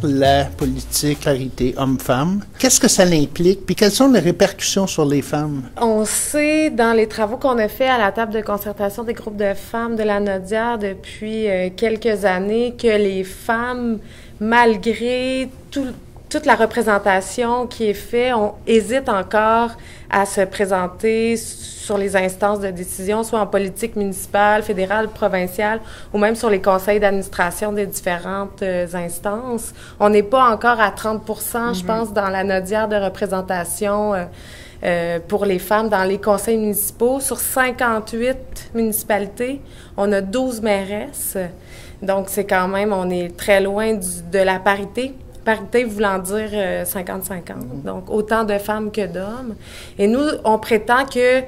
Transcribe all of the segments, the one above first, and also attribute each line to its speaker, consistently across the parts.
Speaker 1: la politique parité homme-femme. Qu'est-ce que ça implique, puis quelles sont les répercussions sur les femmes?
Speaker 2: On sait, dans les travaux qu'on a fait à la table de concertation des groupes de femmes de la Naudière depuis quelques années, que les femmes, malgré toute la représentation qui est faite, on hésite encore à se présenter sur les instances de décision, soit en politique municipale, fédérale, provinciale, ou même sur les conseils d'administration des différentes instances. On n'est pas encore à 30%, je pense, dans la Naudière de représentation pour les femmes dans les conseils municipaux. Sur 58 municipalités, on a 12 mairesses. Donc, c'est quand même, on est très loin de la parité. Parité voulant dire 50-50, donc autant de femmes que d'hommes. Et nous, on prétend que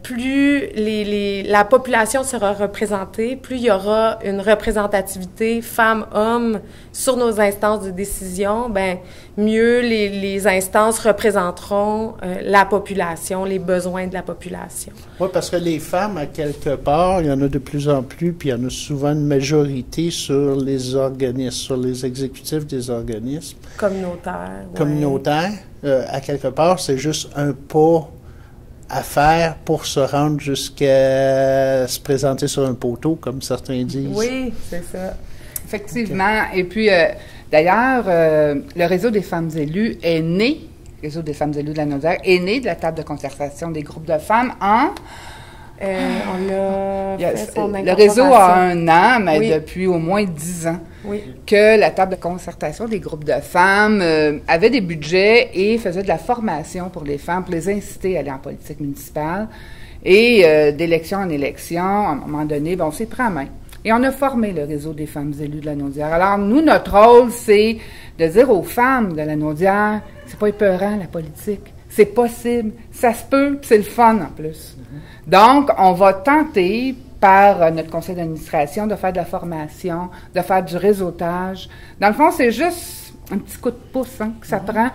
Speaker 2: plus la population sera représentée, plus il y aura une représentativité femmes-hommes sur nos instances de décision, ben mieux les instances représenteront la population, les besoins de la population.
Speaker 1: Oui, parce que les femmes, à quelque part, il y en a de plus en plus, puis il y en a souvent une majorité sur les organismes, sur les exécutifs des organismes.
Speaker 2: Communautaires.
Speaker 1: Communautaires. À quelque part, c'est juste un pas à faire pour se rendre jusqu'à se présenter sur un poteau, comme certains disent.
Speaker 2: Oui, c'est ça.
Speaker 3: Effectivement. Okay. Et puis, d'ailleurs, le réseau des femmes élues est né, le réseau des femmes élues de la Naudière, est né de la table de concertation des groupes de femmes en... le réseau a 1 an, mais depuis au moins 10 ans que la table de concertation des groupes de femmes avait des budgets et faisait de la formation pour les femmes, pour les inciter à aller en politique municipale. Et d'élection en élection, à un moment donné, on s'est pris en main. Et on a formé le réseau des femmes élues de la Naudière. Alors, nous, notre rôle, c'est de dire aux femmes de la Naudière, c'est pas épeurant, la politique. C'est possible, ça se peut, puis c'est le fun en plus. Donc, on va tenter, par notre conseil d'administration, de faire de la formation, de faire du réseautage. Dans le fond, c'est juste un petit coup de pouce que ça prend.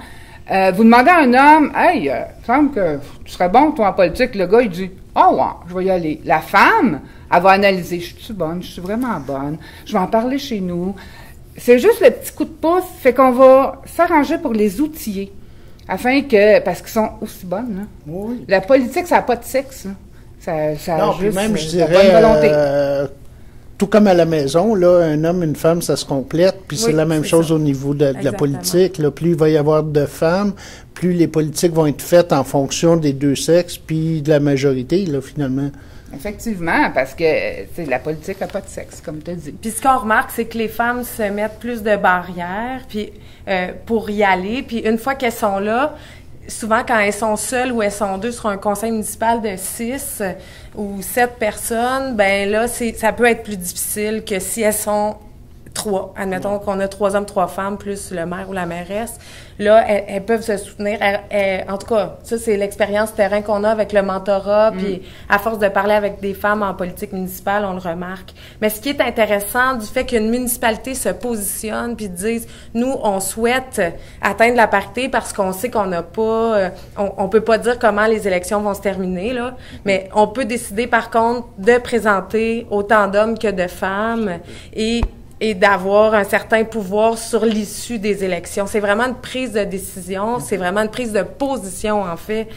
Speaker 3: Vous demandez à un homme, « Hey, il me semble que tu serais bon, toi, en politique. » Le gars, il dit, « Oh, ouais, je vais y aller. » La femme, elle va analyser, « Je suis bonne, je suis vraiment bonne. Je vais en parler chez nous. » C'est juste le petit coup de pouce, fait qu'on va s'arranger pour les outiller. Afin que, parce qu'ils sont aussi bonnes, là. Oui. La politique, ça n'a pas de sexe, là. Ça
Speaker 1: non,
Speaker 3: a juste
Speaker 1: même, je
Speaker 3: la bonne volonté.
Speaker 1: Tout comme à la maison, là, un homme, une femme, ça se complète, puis c'est la même chose au niveau de la politique. Là, plus il va y avoir de femmes, plus les politiques vont être faites en fonction des deux sexes, puis de la majorité, là, finalement.
Speaker 3: Effectivement, parce que la politique n'a pas de sexe, comme tu as dit.
Speaker 2: Puis ce qu'on remarque, c'est que les femmes se mettent plus de barrières puis pour y aller. Puis une fois qu'elles sont là, souvent quand elles sont seules ou elles sont 2 sur un conseil municipal de 6 ou 7 personnes, ben là, ça peut être plus difficile que si elles sont 3. Admettons qu'on a 3 hommes, 3 femmes, plus le maire ou la mairesse. Là, elles peuvent se soutenir. En tout cas, ça, c'est l'expérience terrain qu'on a avec le mentorat. Puis, à force de parler avec des femmes en politique municipale, on le remarque. Mais ce qui est intéressant du fait qu'une municipalité se positionne puis dise, nous, on souhaite atteindre la parité parce qu'on sait qu'on n'a pas... on peut pas dire comment les élections vont se terminer, là. Mais on peut décider, par contre, de présenter autant d'hommes que de femmes et d'avoir un certain pouvoir sur l'issue des élections. C'est vraiment une prise de décision, c'est vraiment une prise de position, en fait,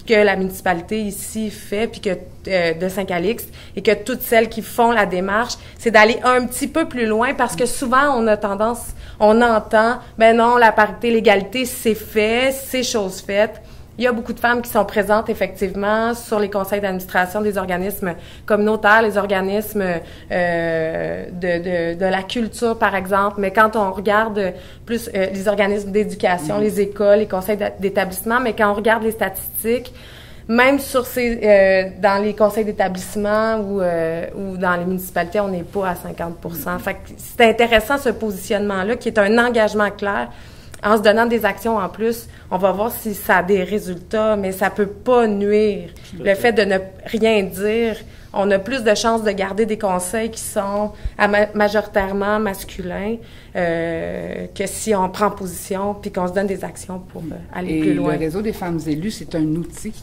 Speaker 2: que la municipalité ici fait, puis que de Saint-Calixte, et que toutes celles qui font la démarche, c'est d'aller un petit peu plus loin, parce que souvent, on entend, ben non, la parité, l'égalité, c'est fait, c'est chose faite. Il y a beaucoup de femmes qui sont présentes, effectivement, sur les conseils d'administration des organismes communautaires, les organismes de la culture, par exemple. Mais quand on regarde plus les organismes d'éducation, les écoles, les conseils d'établissement, mais quand on regarde les statistiques, même sur dans les conseils d'établissement ou dans les municipalités, on n'est pas à 50%. Fait que c'est intéressant, ce positionnement-là, qui est un engagement clair. En se donnant des actions en plus, on va voir si ça a des résultats, mais ça peut pas nuire. Le fait de ne rien dire, on a plus de chances de garder des conseils qui sont majoritairement masculins que si on prend position puis qu'on se donne des actions pour aller plus loin.
Speaker 3: Le réseau des femmes élues, c'est un outil.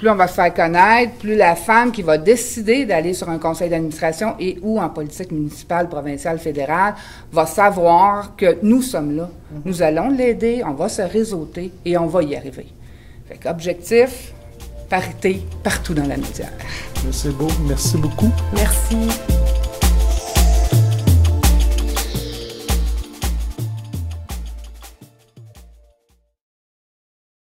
Speaker 3: plus on va se faire connaître, plus la femme qui va décider d'aller sur un conseil d'administration et ou en politique municipale, provinciale, fédérale, va savoir que nous sommes là. Nous allons l'aider, on va se réseauter et on va y arriver. Fait qu'objectif, parité partout dans la médière.
Speaker 1: C'est beau. Merci beaucoup.
Speaker 2: Merci.